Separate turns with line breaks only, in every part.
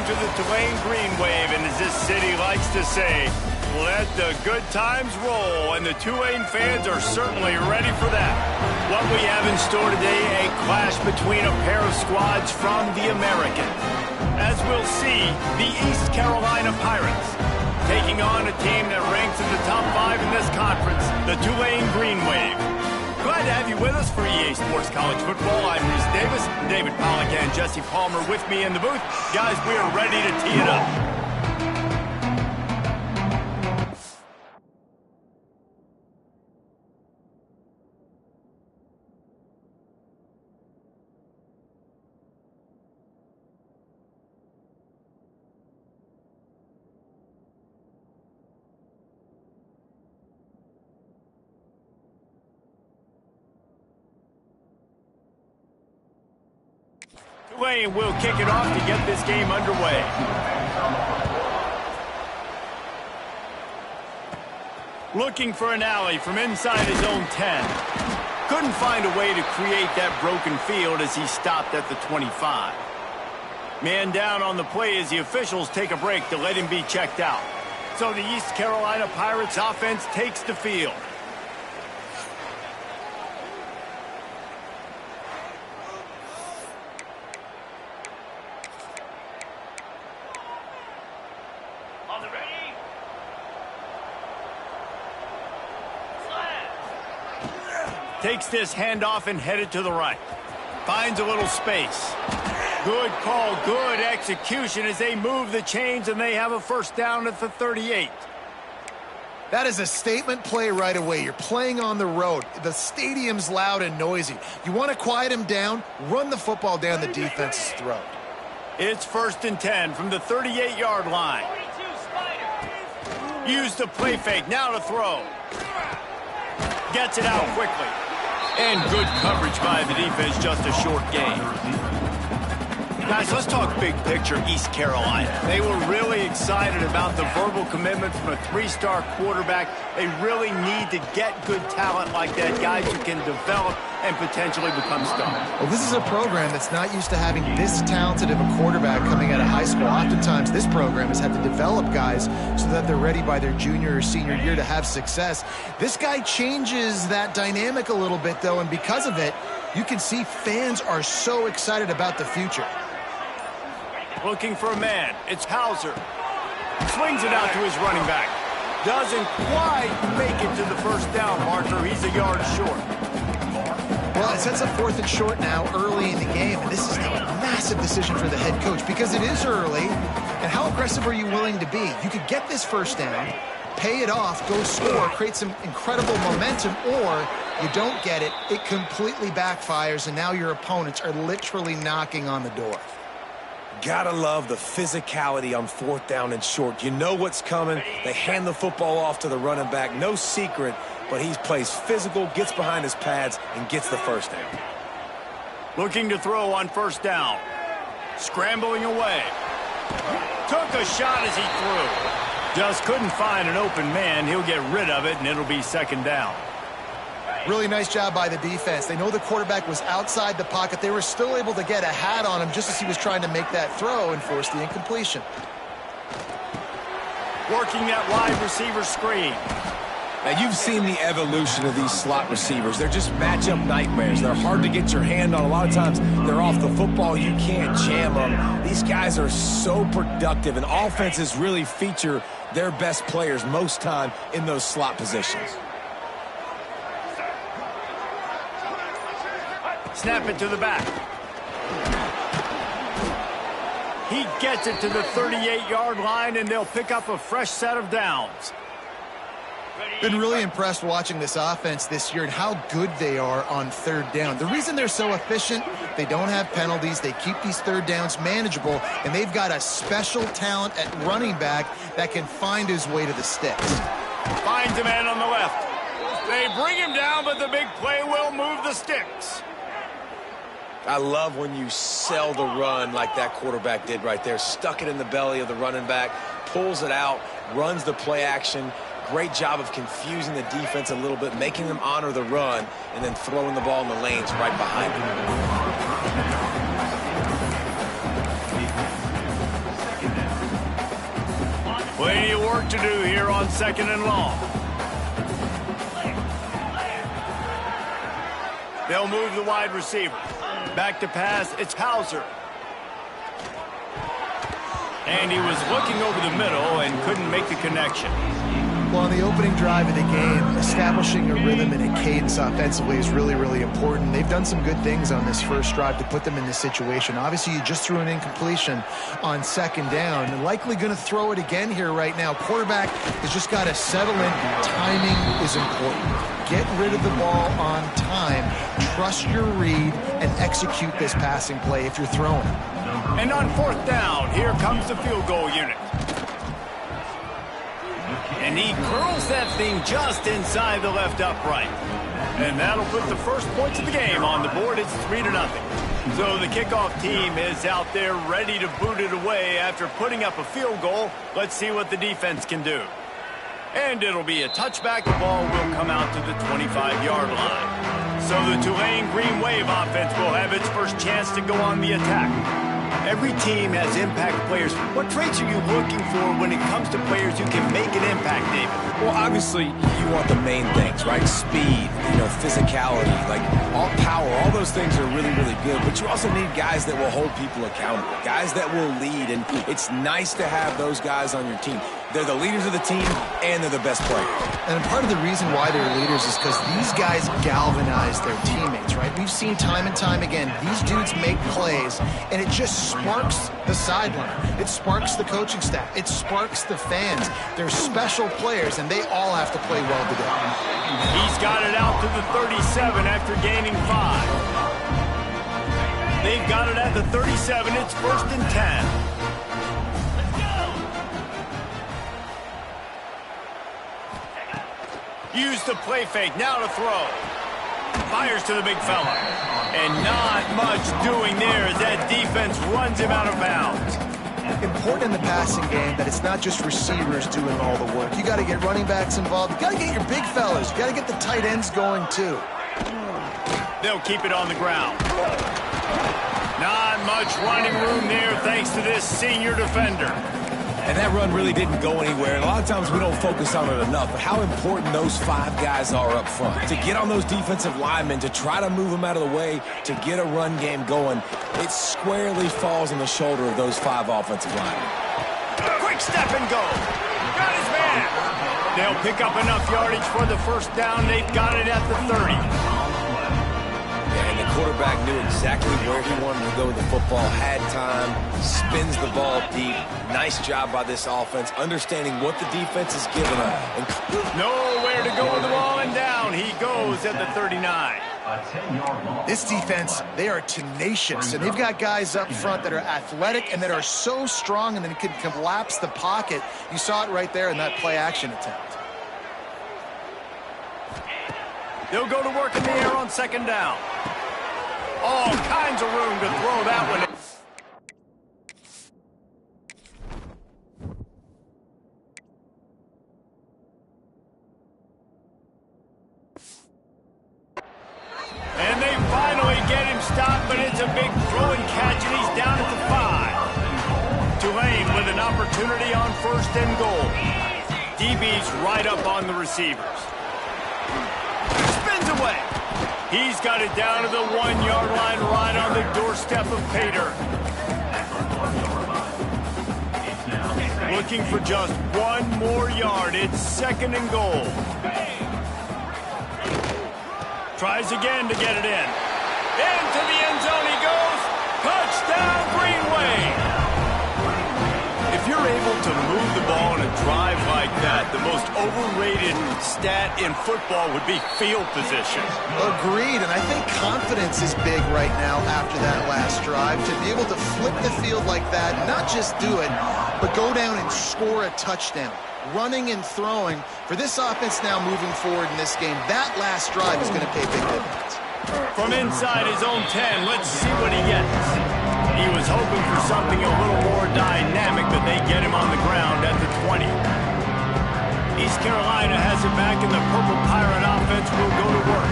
to the Tulane Green Wave, and as this city likes to say, let the good times roll, and the Tulane fans are certainly ready for that. What we have in store today, a clash between a pair of squads from the American. As we'll see, the East Carolina Pirates taking on a team that ranks in the top 5 in this conference, the Tulane Green Wave. Glad to have you with us for EA Sports College Football. I'm Reese Davis, David Pollack and Jesse Palmer with me in the booth. Guys, we are ready to tee it up. Tulane will kick it off to get this game underway. Looking for an alley from inside his own 10. Couldn't find a way to create that broken field as he stopped at the 25. Man down on the play as the officials take a break to let him be checked out. So the East Carolina Pirates offense takes the field. Takes this handoff and headed to the right. Finds a little space. Good call, good execution as they move the chains and they have a first down at the 38.
That is a statement play right away. You're playing on the road. The stadium's loud and noisy. You want to quiet him down, run the football down the defense's throat.
It's 1st and 10 from the 38-yard line. Use the play fake, now to throw. Gets it out quickly. And good coverage by the defense, just a short gain. Guys, let's talk big picture East Carolina. They were really excited about the verbal commitment from a 3-star quarterback. They really need to get good talent like that, guys who can develop and potentially become stars.
Well, this is a program that's not used to having this talented of a quarterback coming out of high school. Oftentimes, this program has had to develop guys so that they're ready by their junior or senior year to have success. This guy changes that dynamic a little bit, though, and because of it, you can see fans are so excited about the future.
Looking for a man. It's Hauser. Swings it out to his running back. Doesn't quite make it to the first down marker. He's a yard short.
Well, it sets up 4th and short now early in the game, and this is now a massive decision for the head coach because it is early. And how aggressive are you willing to be? You could get this first down, pay it off, go score, create some incredible momentum, or you don't get it, it completely backfires, and now your opponents are literally knocking on the door.
Gotta love the physicality on 4th down and short. You know what's coming. They hand the football off to the running back. No secret, but he plays physical, gets behind his pads, and gets the first down.
Looking to throw on 1st down. Scrambling away. Took a shot as he threw. Just couldn't find an open man. He'll get rid of it, and it'll be 2nd down.
Really nice job by the defense. They know the quarterback was outside the pocket. They were still able to get a hat on him just as he was trying to make that throw and force the incompletion.
Working that wide receiver screen.
Now, you've seen the evolution of these slot receivers. They're just matchup nightmares. They're hard to get your hand on. A lot of times, they're off the football. You can't jam them. These guys are so productive, and offenses really feature their best players most time in those slot positions.
Snap it to the back. He gets it to the 38-yard line, and they'll pick up a fresh set of downs.
Been really impressed watching this offense this year and how good they are on 3rd down. The reason they're so efficient, they don't have penalties, they keep these 3rd downs manageable, and they've got a special talent at running back that can find his way to the sticks.
Finds a man on the left. They bring him down, but the big play will move the sticks.
I love when you sell the run like that quarterback did right there. Stuck it in the belly of the running back, pulls it out, runs the play action. Great job of confusing the defense a little bit, making them honor the run, and then throwing the ball in the lanes right behind him.
work to do here on 2nd and long. They'll move the wide receiver. Back to pass, it's Hauser. And he was looking over the middle and couldn't make the connection.
Well, on the opening drive of the game, establishing a rhythm and a cadence offensively is really, really important. They've done some good things on this first drive to put them in this situation. Obviously, you just threw an incompletion on 2nd down. And likely going to throw it again here right now. Quarterback has just got to settle in. Timing is important. Get rid of the ball on time. Trust your read and execute this passing play if you're throwing.
And on 4th down, here comes the field goal unit. And he curls that thing just inside the left upright. And that'll put the first points of the game on the board. It's 3-0. So the kickoff team is out there ready to boot it away after putting up a field goal. Let's see what the defense can do. And it'll be a touchback. The ball will come out to the 25-yard line. So the Tulane Green Wave offense will have its first chance to go on the attack. Every team has impact players. What traits are you looking for when it comes to players who can make an impact, David?
Well, obviously, you want the main things, right? Speed, physicality, like all power, all those things are really, really good. But you also need guys that will hold people accountable, guys that will lead. And it's nice to have those guys on your team. They're the leaders of the team, and they're the best players.
And part of the reason why they're leaders is because these guys galvanize their teammates, right? We've seen time and time again, these dudes make plays, and it just sparks the sideline. It sparks the coaching staff. It sparks the fans. They're special players, and they all have to play well today.
He's got it out to the 37 after gaining 5. They've got it at the 37. It's 1st and 10. Use the play fake, now to throw. Fires to the big fella. And not much doing there as that defense runs him out of bounds.
Important in the passing game that it's not just receivers doing all the work. You got to get running backs involved. You got to get your big fellas. You got to get the tight ends going too.
They'll keep it on the ground. Not much running room there thanks to this senior defender.
And that run really didn't go anywhere. And a lot of times we don't focus on it enough. But how important those 5 guys are up front. To get on those defensive linemen, to try to move them out of the way, to get a run game going, it squarely falls on the shoulder of those 5 offensive linemen.
Quick step and go. Got his man. They'll pick up enough yardage for the first down. They've got it at the 30.
And the quarterback knew exactly where he wanted to go with the football, had time, spins the ball deep. Nice job by this offense, understanding what the defense is giving them.
Nowhere to go with the ball, and down he goes at the 39.
This defense, they are tenacious, and they've got guys up front that are athletic and that are so strong and then can collapse the pocket. You saw it right there in that play-action attempt.
They'll go to work in the air on 2nd down. All kinds of room to throw that one in. And they finally get him stopped, but it's a big throw and catch, and he's down at the 5. Tulane with an opportunity on 1st and goal. DB's right up on the receivers. Spins away. He's got it down to the 1-yard line, right on the doorstep of Pater. Looking for just 1 more yard. It's 2nd and goal. Tries again to get it in. Into the end zone he goes. Touchdown, Green Wave. If you're able to move the ball in a drive like that, the most overrated stat in football would be field position.
Agreed, and I think confidence is big right now after that last drive. To be able to flip the field like that, not just do it, but go down and score a touchdown. Running and throwing. For this offense now moving forward in this game, that last drive is going to pay big dividends.
From inside his own 10, let's see what he gets. He was hoping for something a little more dynamic, but they get him on the ground at the 20. East Carolina has it back, and the Purple Pirate offense will go to work.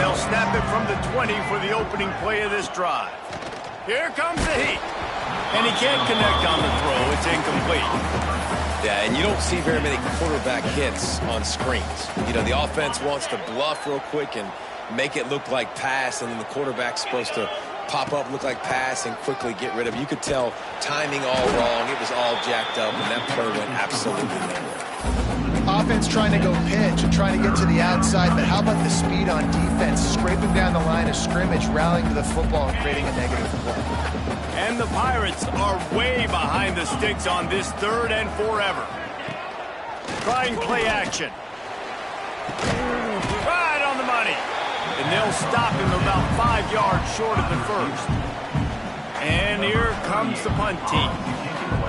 They'll snap it from the 20 for the opening play of this drive. Here comes the heat. And he can't connect on the throw. It's incomplete.
Yeah, and you don't see very many quarterback hits on screens. You know, the offense wants to bluff real quick and make it look like pass, and then the quarterback's supposed to pop up, look like pass, and quickly get rid of it. You could tell timing all wrong. It was all jacked up, and that play went absolutely nowhere.
Offense trying to go pitch and trying to get to the outside, but how about the speed on defense, scraping down the line of scrimmage, rallying to the football, and creating a negative play.
And the Pirates are way behind the sticks on this 3rd and forever. Trying play action. Right on the money. And they'll stop him about 5 yards short of the first. And here comes the punt team.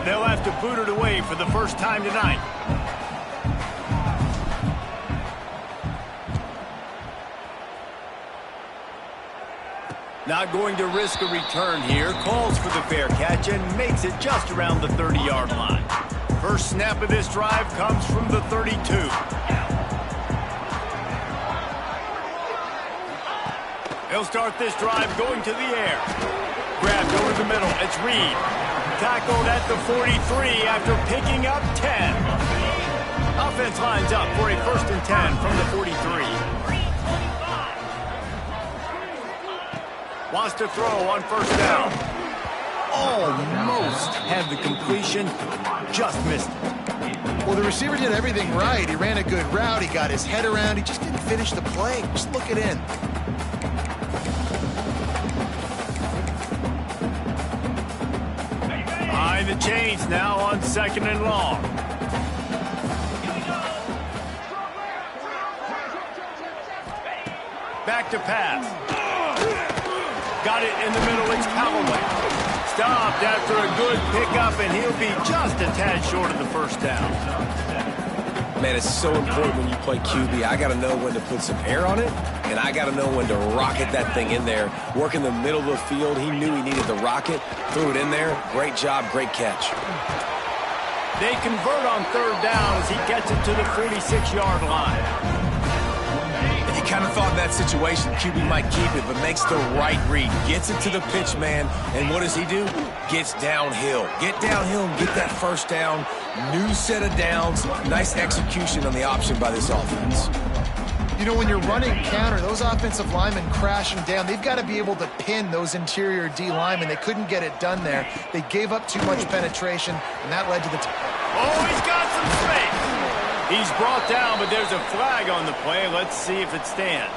They'll have to boot it away for the first time tonight. Not going to risk a return here. Calls for the fair catch and makes it just around the 30-yard line. First snap of this drive comes from the 32. He'll start this drive going to the air. Grabbed over the middle. It's Reed. Tackled at the 43 after picking up 10. Offense lines up for a 1st and 10 from the 43. Wants to throw on 1st down. Almost had the completion. Just missed it.
Well, the receiver did everything right. He ran a good route. He got his head around. He just didn't finish the play. Just look it in.
Behind the chains now on 2nd and long. Back to pass. Got it in the middle. It's Callaway. Stopped after a good pickup, and he'll be just a tad short of the 1st down.
Man, it's so important when you play QB. I got to know when to put some air on it, and I got to know when to rocket that thing in there. Work in the middle of the field. He knew he needed the rocket. Threw it in there. Great job. Great catch.
They convert on 3rd down as he gets it to the 46-yard line.
You kind of thought in that situation QB might keep it, but makes the right read. Gets it to the pitch man, and what does he do? Gets downhill. Get downhill and get that 1st down. New set of downs. Nice execution on the option by this offense.
You know, when you're running counter, those offensive linemen crashing down, they've got to be able to pin those interior D linemen. They couldn't get it done there. They gave up too much penetration, and that led to the...
Oh, he's got some space. He's brought down, but there's a flag on the play. Let's see if it stands.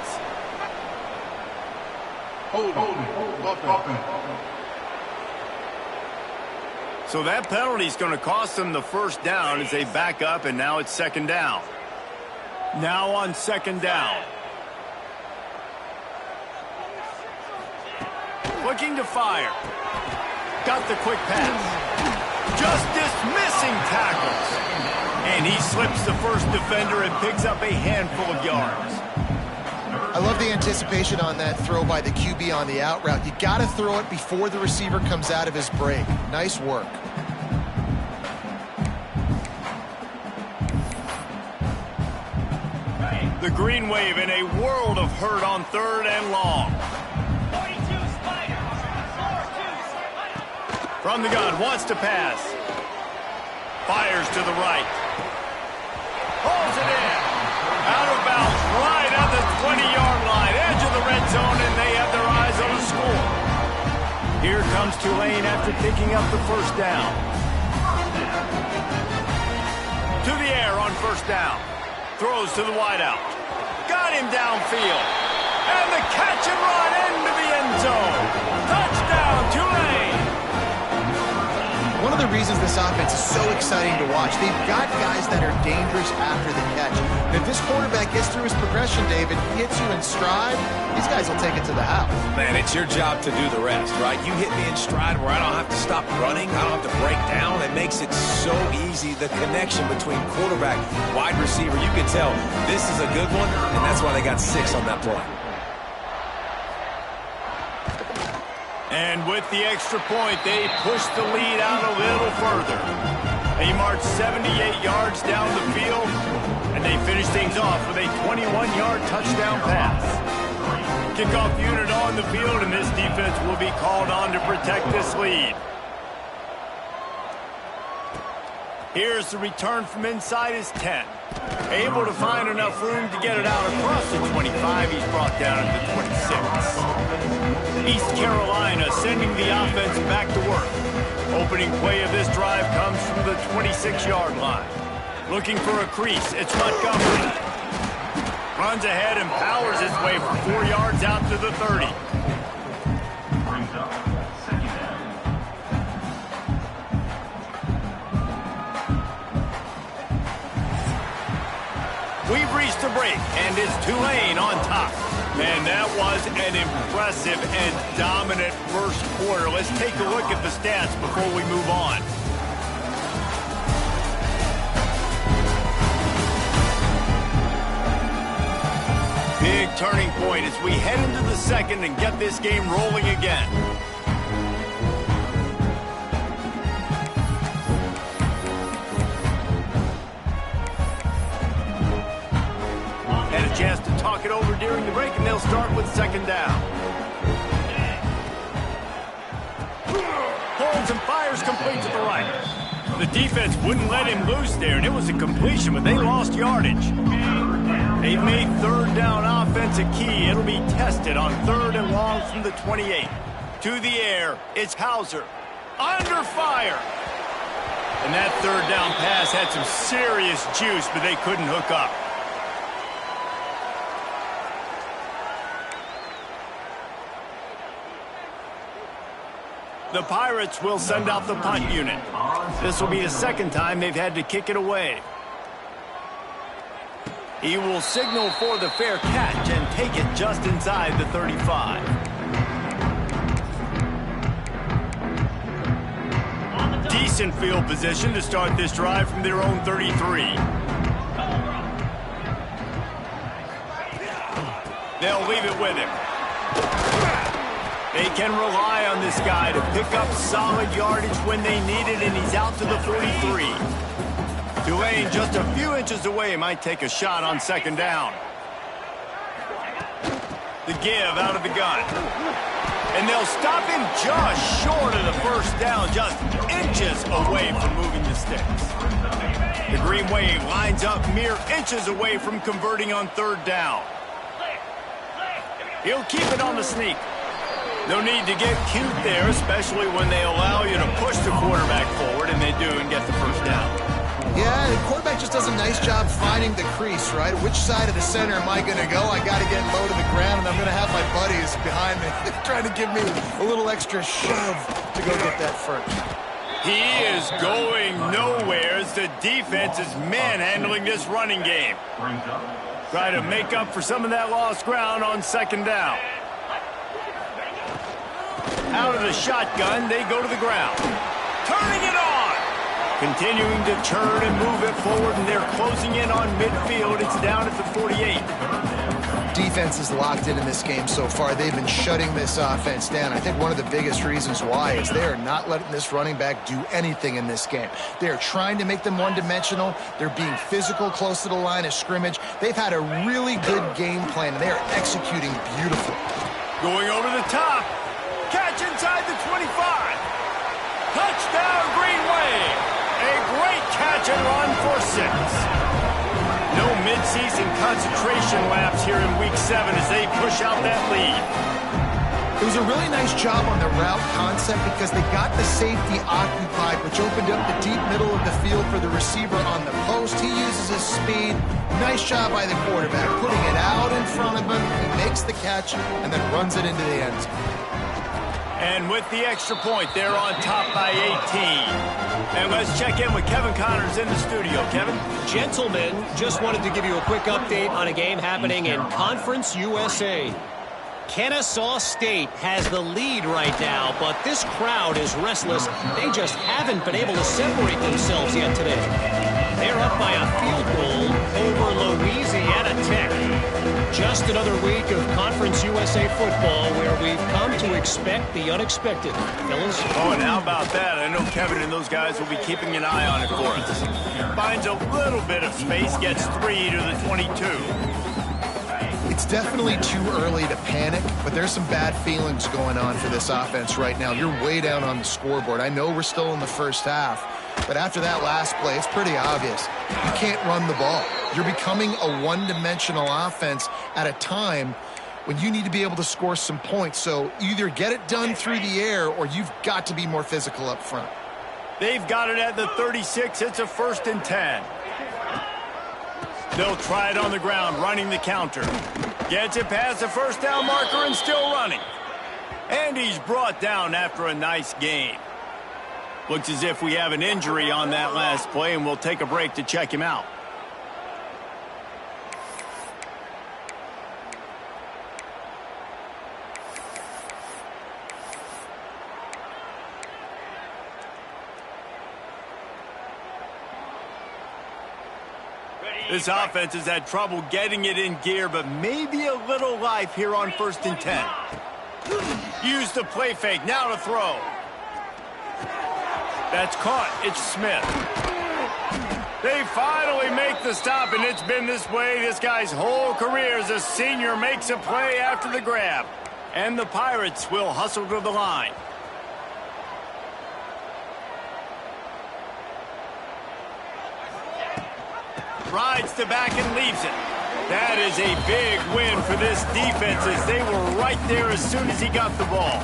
So that penalty is going to cost them the 1st down as they back up, and now it's 2nd down. Now on 2nd down. Looking to fire. Got the quick pass. Just dismissing tackles. And he slips the 1st defender and picks up a handful of yards.
I love the anticipation on that throw by the QB on the out route. You got to throw it before the receiver comes out of his break. Nice work.
The green wave in a world of hurt on 3rd and long. From the gun, wants to pass. Fires to the right. Pulls it in. Out of bounds, right at the 20-yard line. Edge of the red zone, and they have their eyes on the score. Here comes Tulane after picking up the 1st down. To the air on 1st down. Throws to the wideout. Got him downfield. And the catch and run into the end zone. Touchdown, Tulane.
One of the reasons this offense is so exciting to watch, they've got guys that are dangerous after the catch. And if this quarterback gets through his progression, David, hits you in stride, these guys will take it to the house.
Man, it's your job to do the rest, right? You hit me in stride where I don't have to stop running. I don't have to break down. It makes it so easy. The connection between quarterback, wide receiver, you can tell this is a good one, and that's why they got 6 on that play.
And with the extra point, they push the lead out a little further. They march 78 yards down the field, and they finish things off with a 21-yard touchdown pass. Kickoff unit on the field, and this defense will be called on to protect this lead. Here's the return from inside his 10. Able to find enough room to get it out across the 25. He's brought down at the 26. East Carolina sending the offense back to work. Opening play of this drive comes from the 26-yard line. Looking for a crease, it's Montgomery. Runs ahead and powers his way for 4 yards out to the 30. We've reached the break, and it's Tulane on top. And that was an impressive and dominant first quarter. Let's take a look at the stats before we move on. Big turning point as we head into the second and get this game rolling again. Had a chance to talk it over during the break, and they'll start with second down. Holds and fires complete to the right. The defense wouldn't let him loose there, and it was a completion, but they lost yardage. They've made third down offense a key. It'll be tested on 3rd and long from the 28. To the air, it's Hauser. Under fire. And that third down pass had some serious juice, but they couldn't hook up. The Pirates will send out the punt unit. This will be the second time they've had to kick it away. He will signal for the fair catch and take it just inside the 35. Decent field position to start this drive from their own 33. They'll leave it with him. They can rely on this guy to pick up solid yardage when they need it, and he's out to the 43. Tulane just a few inches away, might take a shot on second down. The give out of the gun. And they'll stop him just short of the first down, just inches away from moving the sticks. The Green Wave lines up mere inches away from converting on third down. He'll keep it on the sneak. No need to get cute there, especially when they allow you to push the quarterback forward, and they do, and get the first down.
Yeah, the quarterback just does a nice job finding the crease, right? Which side of the center am I going to go? I got to get low to the ground, and I'm going to have my buddies behind me trying to give me a little extra shove to go get that first.
He is going nowhere as the defense is manhandling this running game. Try to make up for some of that lost ground on second down. Out of the shotgun, they go to the ground. Turning it on! Continuing to turn and move it forward, and they're closing in on midfield. It's down at the 48.
Defense is locked in this game so far. They've been shutting this offense down. I think one of the biggest reasons why is they are not letting this running back do anything in this game. They are trying to make them one-dimensional. They're being physical close to the line of scrimmage. They've had a really good game plan, and they are executing beautifully.
Going over the top. Catch inside the 25. Touchdown, Green Wave. A great catch and run for 6. No midseason concentration laps here in Week 7 as they push out that lead.
It was a really nice job on the route concept because they got the safety occupied, which opened up the deep middle of the field for the receiver on the post. He uses his speed. Nice job by the quarterback, putting it out in front of him. He makes the catch and then runs it into the end zone.
And with the extra point, they're on top by 18. And let's check in with Kevin Connors in the studio. Kevin?
Gentlemen, just wanted to give you a quick update on a game happening in Conference USA. Kennesaw State has the lead right now, but this crowd is restless. They just haven't been able to separate themselves yet today. They're up by a field goal over Louisiana Tech. Just another week of Conference USA football where we've come to expect the unexpected. Fellas?
Oh, and how about that? I know Kevin and those guys will be keeping an eye on it for us. Finds a little bit of space, gets 3 to the 22.
It's definitely too early to panic, but there's some bad feelings going on for this offense right now. You're way down on the scoreboard. I know we're still in the first half, but after that last play, it's pretty obvious. You can't run the ball. You're becoming a one-dimensional offense at a time when you need to be able to score some points. So either get it done through the air or you've got to be more physical up front.
They've got it at the 36. It's a 1st and 10. They'll try it on the ground, running the counter. Gets it past the first down marker and still running. And he's brought down after a nice gain. Looks as if we have an injury on that last play, and we'll take a break to check him out. This offense has had trouble getting it in gear, but maybe a little life here on 1st and 10. Use the play fake, now to throw. That's caught, it's Smith. They finally make the stop, and it's been this way this guy's whole career as a senior makes a play after the grab. And the Pirates will hustle to the line. Rides to back and leaves it. That is a big win for this defense as they were right there as soon as he got the ball.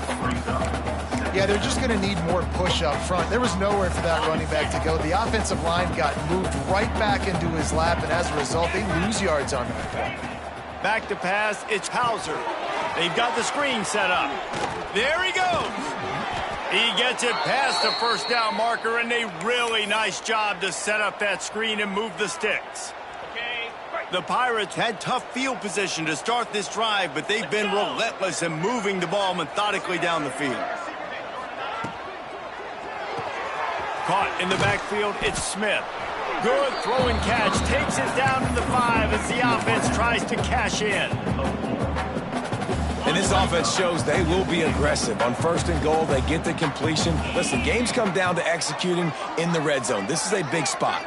Yeah, they're just going to need more push up front. There was nowhere for that running back to go. The offensive line got moved right back into his lap, and as a result, they lose yards on that play.
Back to pass, it's Hauser. They've got the screen set up. There he goes. He gets it past the first down marker, and a really nice job to set up that screen and move the sticks. The Pirates had tough field position to start this drive, but they've been relentless in moving the ball methodically down the field. Caught in the backfield, it's Smith. Good throwing catch, takes it down to the 5 as the offense tries to cash in.
And this offense shows they will be aggressive. On 1st and goal, they get the completion. Listen, games come down to executing in the red zone. This is a big spot.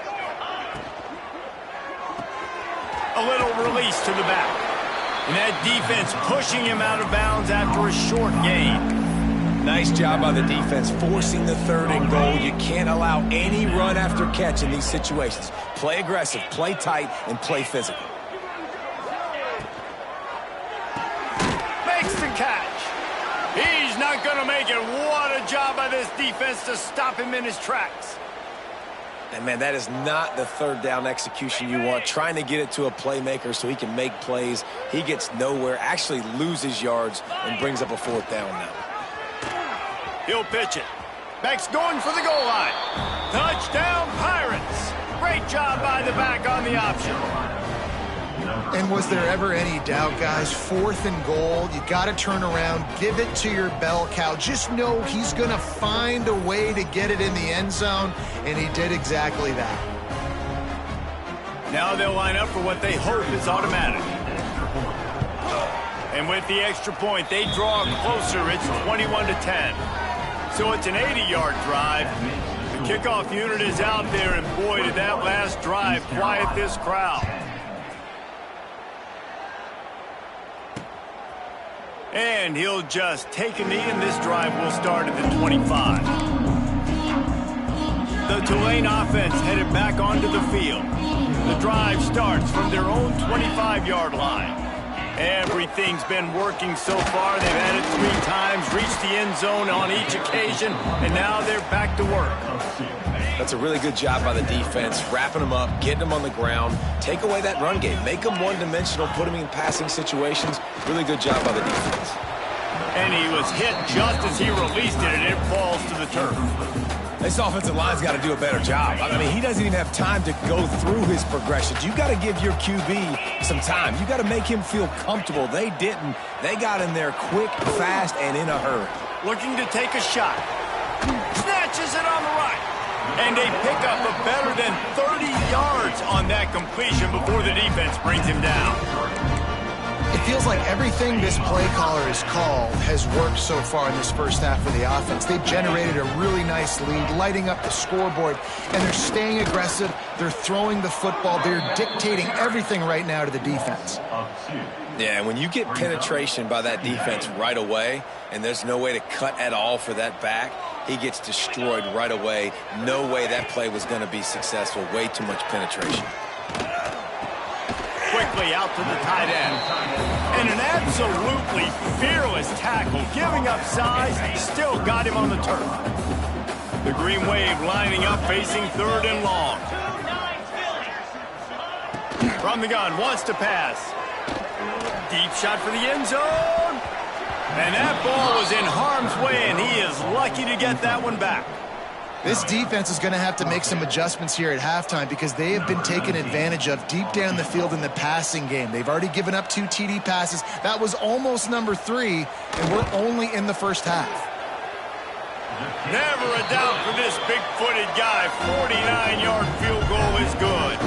A little release to the back. And that defense pushing him out of bounds after a short gain.
Nice job by the defense forcing the 3rd and goal. You can't allow any run after catch in these situations. Play aggressive, play tight, and play physical.
Makes the catch. He's not going to make it. What a job by this defense to stop him in his tracks.
And, man, that is not the 3rd down execution you want. Trying to get it to a playmaker so he can make plays. He gets nowhere, actually loses yards, and brings up a 4th down now.
He'll pitch it. Back's going for the goal line. Touchdown, Pirates. Great job by the back on the option.
And was there ever any doubt, guys? 4th and goal. You got to turn around. Give it to your bell cow. Just know he's going to find a way to get it in the end zone, and he did exactly that.
Now they'll line up for what they hope is automatic. And with the extra point, they draw closer. It's 21-10. So it's an 80-yard drive. The kickoff unit is out there, and boy, did that last drive quiet this crowd. And he'll just take a knee, and this drive will start at the 25. The Tulane offense headed back onto the field. The drive starts from their own 25-yard line. Everything's been working so far. They've had it 3 times, reached the end zone on each occasion, and now they're back to work.
That's a really good job by the defense, wrapping them up, getting them on the ground, take away that run game, make them one-dimensional, put them in passing situations. Really good job by the defense.
And he was hit just as he released it, and it falls to the turf.
This offensive line's got to do a better job. I mean, he doesn't even have time to go through his progressions. You got to give your QB some time. You got to make him feel comfortable. They didn't. They got in there quick, fast, and in a hurry.
Looking to take a shot. Snatches it on the right. And a pickup of better than 30 yards on that completion before the defense brings him down.
It feels like everything this play caller has called has worked so far in this first half of the offense. They've generated a really nice lead, lighting up the scoreboard, and they're staying aggressive. They're throwing the football. They're dictating everything right now to the defense.
Yeah, when you get penetration by that defense right away, and there's no way to cut at all for that back, he gets destroyed right away. No way that play was going to be successful. Way too much penetration.
Quickly out to the tight end. And an absolutely fearless tackle, giving up size, still got him on the turf. The Green Wave lining up, facing 3rd and long. From the gun, wants to pass. Deep shot for the end zone. And that ball was in harm's way, and he is lucky to get that one back.
This defense is going to have to make some adjustments here at halftime because they have been taken advantage of deep down the field in the passing game. They've already given up 2 TD passes. That was almost number 3, and we're only in the first half.
Never a doubt for this big-footed guy. 49-yard field goal is good.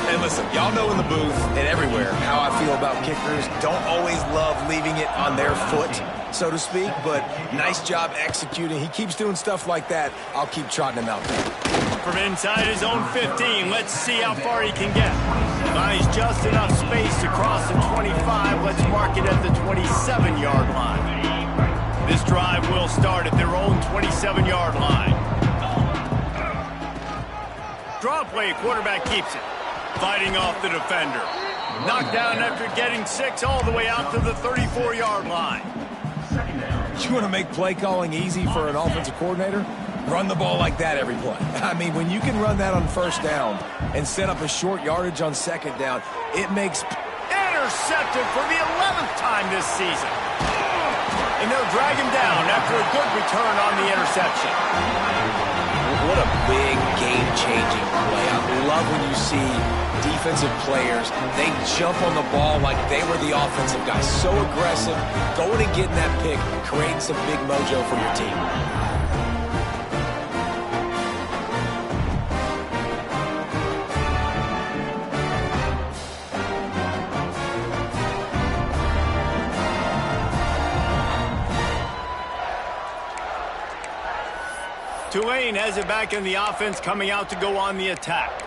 And listen, y'all know in the booth and everywhere how I feel about kickers. Don't always love leaving it on their foot, so to speak, but nice job executing. He keeps doing stuff like that. I'll keep trotting him out there.
From inside his own 15, let's see how far he can get. Finds just enough space to cross the 25. Let's mark it at the 27-yard line. This drive will start at their own 27-yard line. Draw play, quarterback keeps it. Fighting off the defender. Knocked down after getting 6 all the way out to the 34-yard line.
You want to make play calling easy for an offensive coordinator? Run the ball like that every play. I mean, when you can run that on 1st down and set up a short yardage on 2nd down, it makes...
Intercepted for the 11th time this season. And they'll drag him down after a good return on the interception.
What a big game-changing play. I love when you see defensive players, they jump on the ball like they were the offensive guys. So aggressive, going and getting that pick, creating some big mojo for your team.
Tulane has it back in the offense, coming out to go on the attack.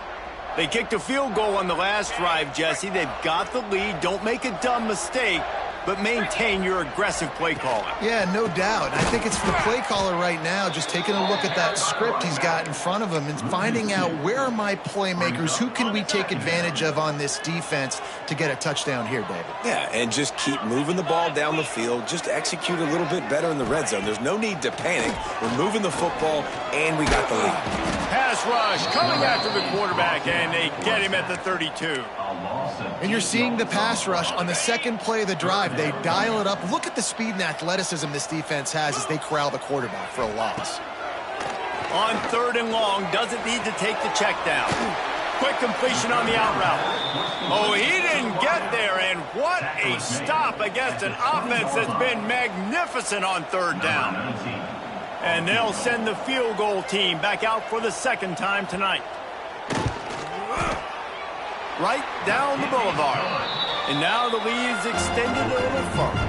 They kicked a field goal on the last drive, Jesse. They've got the lead. Don't make a dumb mistake, but maintain your aggressive play calling.
Yeah, no doubt. I think it's the play caller right now just taking a look at that script he's got in front of him and finding out where are my playmakers, who can we take advantage of on this defense to get a touchdown here, David.
Yeah, and just keep moving the ball down the field. Just execute a little bit better in the red zone. There's no need to panic. We're moving the football, and we got the lead.
Pass rush coming after the quarterback, and they get him at the 32.
And you're seeing the pass rush on the 2nd play of the drive. They dial it up. Look at the speed and athleticism this defense has as they corral the quarterback for a loss.
On 3rd and long, doesn't need to take the check down. Quick completion on the out route. Oh, he didn't get there, and what a stop against an offense that's been magnificent on 3rd down. And they'll send the field goal team back out for the 2nd time tonight. Right down the boulevard. And now the lead is extended a little further.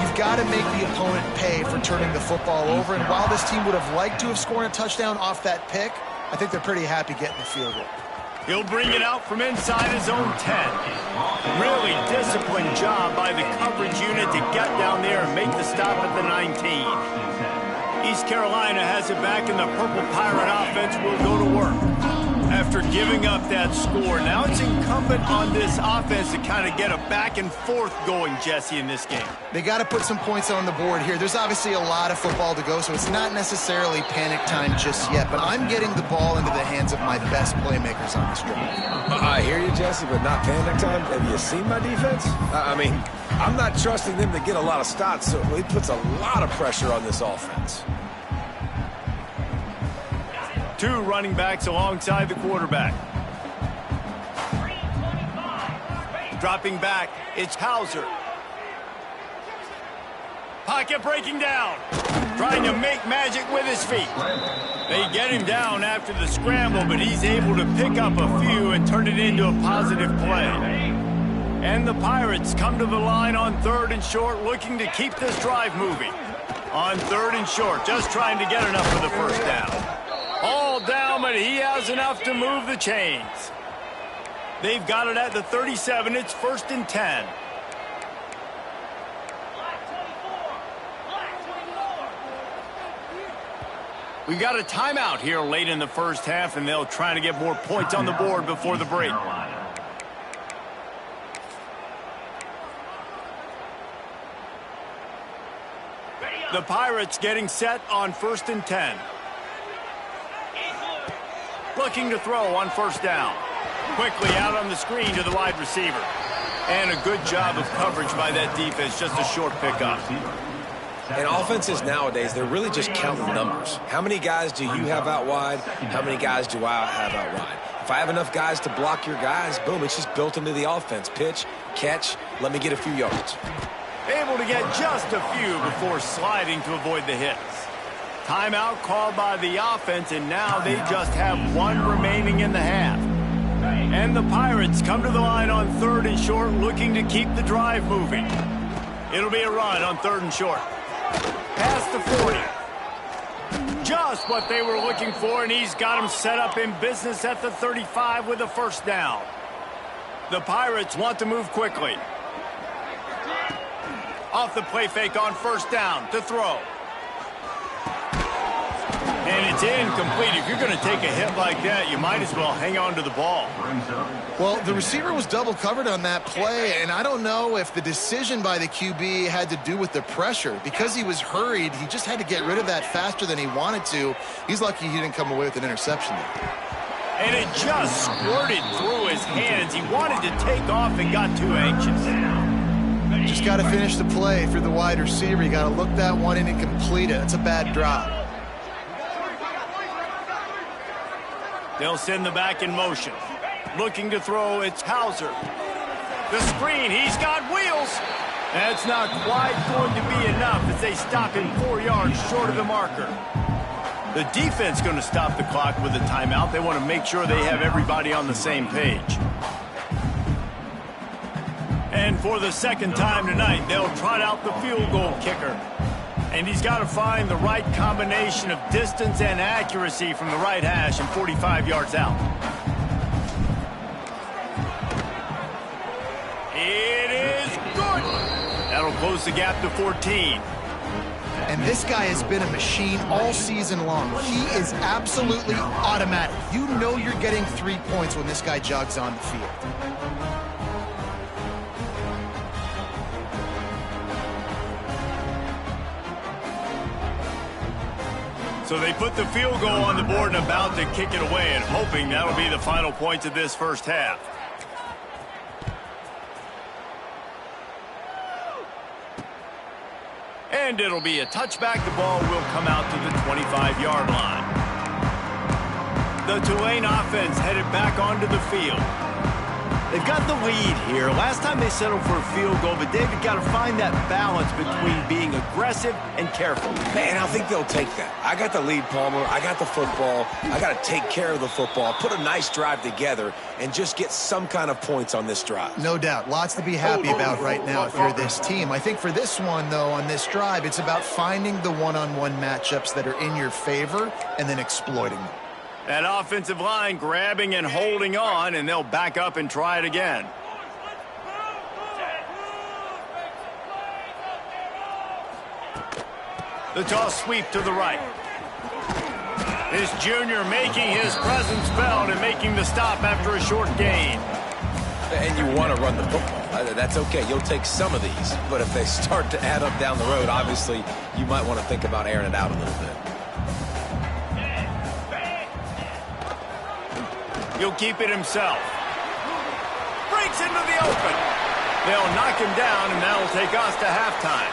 You've got to make the opponent pay for turning the football over. And while this team would have liked to have scored a touchdown off that pick, I think they're pretty happy getting the field goal.
He'll bring it out from inside his own 10. Really disciplined job by the coverage unit to get down there and make the stop at the 19. East Carolina has it back, and the Purple Pirate offense will go to work. After giving up that score, now it's incumbent on this offense to kind of get a back and forth going, Jesse, in this game.
They got to put some points on the board here. There's obviously a lot of football to go, so it's not necessarily panic time just yet, but I'm getting the ball into the hands of my best playmakers on this drive.
I hear you, Jesse, but not panic time. Have you seen my defense? I mean, I'm not trusting them to get a lot of stops, so it puts a lot of pressure on this offense.
2 running backs alongside the quarterback. Dropping back, it's Hauser. Pocket breaking down. Trying to make magic with his feet. They get him down after the scramble, but he's able to pick up a few and turn it into a positive play. And the Pirates come to the line on 3rd and short, looking to keep this drive moving. On 3rd and short, just trying to get enough for the 1st down. All down, but he has enough to move the chains. They've got it at the 37. It's 1st and 10. We got a timeout here late in the first half, and they'll try to get more points on the board before the break. The Pirates getting set on 1st and 10. Looking to throw on 1st down. Quickly out on the screen to the wide receiver. And a good job of coverage by that defense. Just a short pickup.
And offenses nowadays, they're really just counting numbers. How many guys do you have out wide? How many guys do I have out wide? If I have enough guys to block your guys, boom, it's just built into the offense. Pitch, catch, let me get a few yards.
Able to get just a few before sliding to avoid the hits. Timeout called by the offense, and now they just have one remaining in the half. And the Pirates come to the line on 3rd and short, looking to keep the drive moving. It'll be a run on 3rd and short. Past the 40. Just what they were looking for, and he's got him set up in business at the 35 with a 1st down. The Pirates want to move quickly. Off the play fake on 1st down to throw. And it's incomplete. If you're going to take a hit like that, you might as well hang on to the ball.
Well, the receiver was double covered on that play, and I don't know if the decision by the QB had to do with the pressure. Because he was hurried, he just had to get rid of that faster than he wanted to. He's lucky he didn't come away with an interception there.
And it just squirted through his hands. He wanted to take off and got too anxious.
Just got to finish the play for the wide receiver. You got to look that one in and complete it. It's a bad drop.
They'll send the back in motion. Looking to throw, it's Hauser. The screen, he's got wheels. That's not quite going to be enough as they stop him 4 yards short of the marker. The defense going to stop the clock with a timeout. They want to make sure they have everybody on the same page. And for the 2nd time tonight, they'll trot out the field goal kicker. And he's got to find the right combination of distance and accuracy from the right hash and 45 yards out. It is good. That'll close the gap to 14.
And this guy has been a machine all season long. He is absolutely automatic. You know you're getting 3 points when this guy jogs on the field.
So they put the field goal on the board and about to kick it away, and hoping that'll be the final points of this first half. And it'll be a touchback. The ball will come out to the 25-yard line. The Tulane offense headed back onto the field. They've got the lead here. Last time they settled for a field goal, but David got to find that balance between being aggressive and careful.
Man, I think they'll take that. I got the lead, Palmer. I got the football. I got to take care of the football, put a nice drive together, and just get some kind of points on this drive.
No doubt. Lots to be happy about right now if you're this team. I think for this one, though, on this drive, it's about finding the one-on-one matchups that are in your favor and then exploiting them.
That offensive line grabbing and holding on, and they'll back up and try it again. The toss sweep to the right. This junior making his presence felt and making the stop after a short gain.
And you want to run the football. That's okay. You'll take some of these. But if they start to add up down the road, obviously, you might want to think about airing it out a little bit.
He'll keep it himself. Breaks into the open. They'll knock him down, and that'll take us to halftime.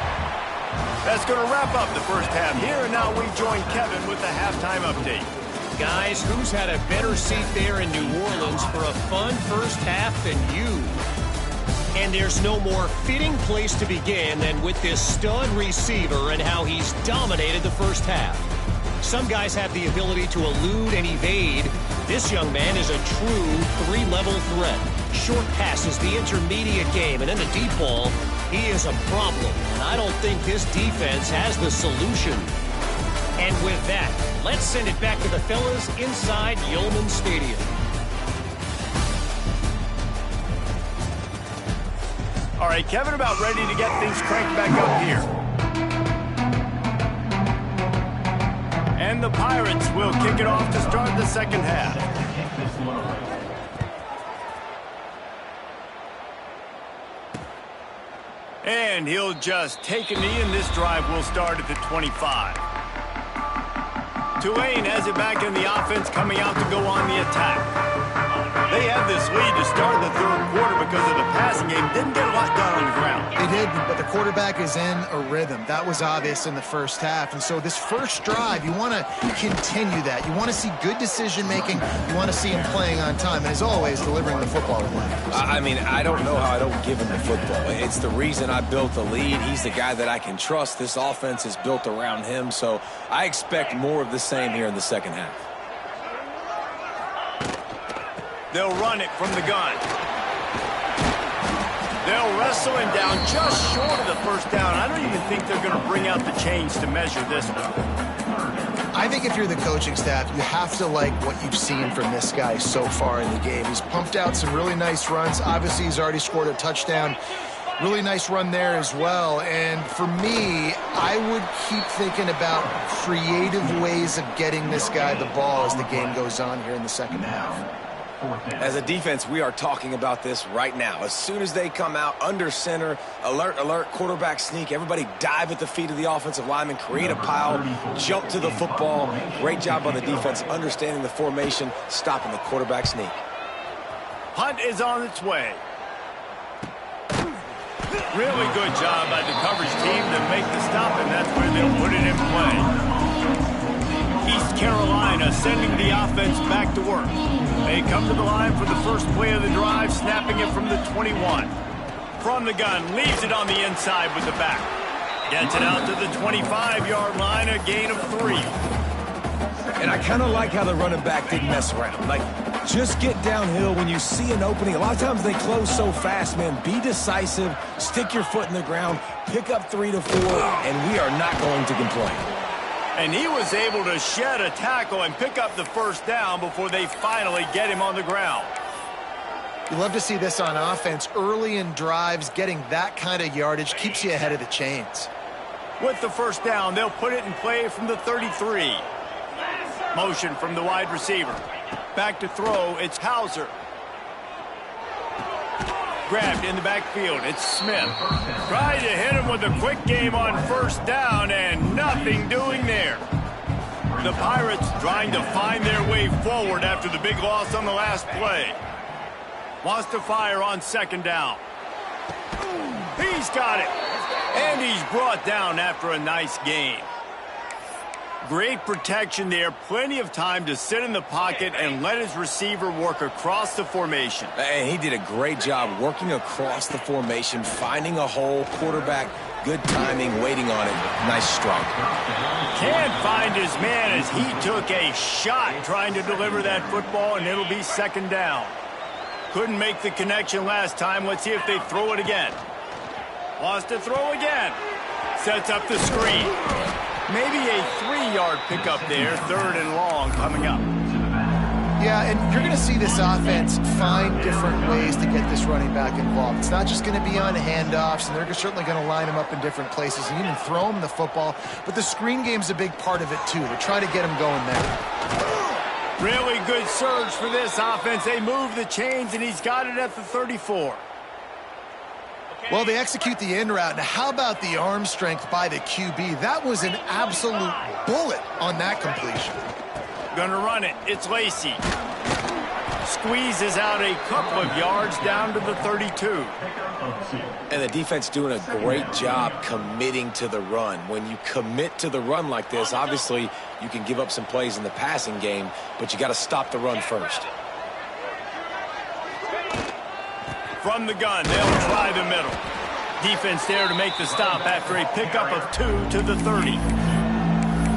That's going to wrap up the first half here, and now we join Kevin with the halftime update.
Guys, who's had a better seat there in New Orleans for a fun first half than you? And there's no more fitting place to begin than with this stud receiver and how he's dominated the first half. Some guys have the ability to elude and evade. This young man is a true three-level threat. Short passes, the intermediate game, and then the deep ball. He is a problem, and I don't think this defense has the solution. And with that, let's send it back to the fellas inside Yeoman Stadium.
All right, Kevin, about ready to get things cranked back up here. And the Pirates will kick it off to start the second half. And he'll just take a knee, and this drive will start at the 25. Tulane has it back in the offense, coming out to go on the attack. They have this lead to start the third quarter because of the passing game. Didn't get a lot done on the ground.
They did, but the quarterback is in a rhythm. That was obvious in the first half. And so this first drive, you want to continue that. You want to see good decision-making. You want to see him playing on time. And as always, delivering the football.
I mean, I don't know how I don't give him the football. It's the reason I built the lead. He's the guy that I can trust. This offense is built around him. So I expect more of the same here in the second half.
They'll run it from the gun. They'll wrestle him down just short of the first down. I don't even think they're going to bring out the chains to measure this one.
I think if you're the coaching staff, you have to like what you've seen from this guy so far in the game. He's pumped out some really nice runs. Obviously, he's already scored a touchdown. Really nice run there as well. And for me, I would keep thinking about creative ways of getting this guy the ball as the game goes on here in the second half.
As a defense, we are talking about this right now. As soon as they come out under center, alert, alert, quarterback sneak, everybody dive at the feet of the offensive lineman, create a pile, jump to the football. Great job on the defense, understanding the formation, stopping the quarterback sneak.
Punt is on its way. Really good job by the coverage team to make the stop, and that's where they'll put it in play. East Carolina sending the offense back to work. They come to the line for the first play of the drive, snapping it from the 21. From the gun, leaves it on the inside with the back. Gets it out to the 25-yard line, a gain of 3.
And I kind of like how the running back didn't mess around. Like, just get downhill when you see an opening. A lot of times they close so fast, man. Be decisive, stick your foot in the ground, pick up 3 to 4, and we are not going to complain.
And he was able to shed a tackle and pick up the first down before they finally get him on the ground.
You love to see this on offense. Early in drives, getting that kind of yardage keeps you ahead of the chains.
With the first down, they'll put it in play from the 33. Motion from the wide receiver. Back to throw, it's Hauser. Grabbed in the backfield, it's Smith. Trying to hit him with a quick game on first down, and nothing doing there. The Pirates trying to find their way forward after the big loss on the last play. Wants to fire on second down. He's got it. And he's brought down after a nice gain. Great protection there. Plenty of time to sit in the pocket and let his receiver work across the formation.
And he did a great job working across the formation, finding a hole, quarterback, good timing, waiting on it. Nice strike.
Can't find his man as he took a shot trying to deliver that football, and it'll be second down. Couldn't make the connection last time. Let's see if they throw it again. Wants to throw again. Sets up the screen. Maybe a 3-yard pickup there, third and long coming up.
Yeah, and you're going to see this offense find different ways to get this running back involved. It's not just going to be on handoffs, and they're certainly going to line him up in different places and even throw him the football. But the screen game's a big part of it, too. They try to get him going there.
Really good surge for this offense. They move the chains, and he's got it at the 34.
Well, they execute the in route. Now, how about the arm strength by the QB? That was an absolute bullet on that completion.
Gonna run it. It's Lacey. Squeezes out a couple of yards down to the 32.
And the defense doing a great job committing to the run. When you commit to the run like this, obviously you can give up some plays in the passing game, but you got to stop the run first.
From the gun, they'll try the middle. Defense there to make the stop after a pickup of 2 to the 30.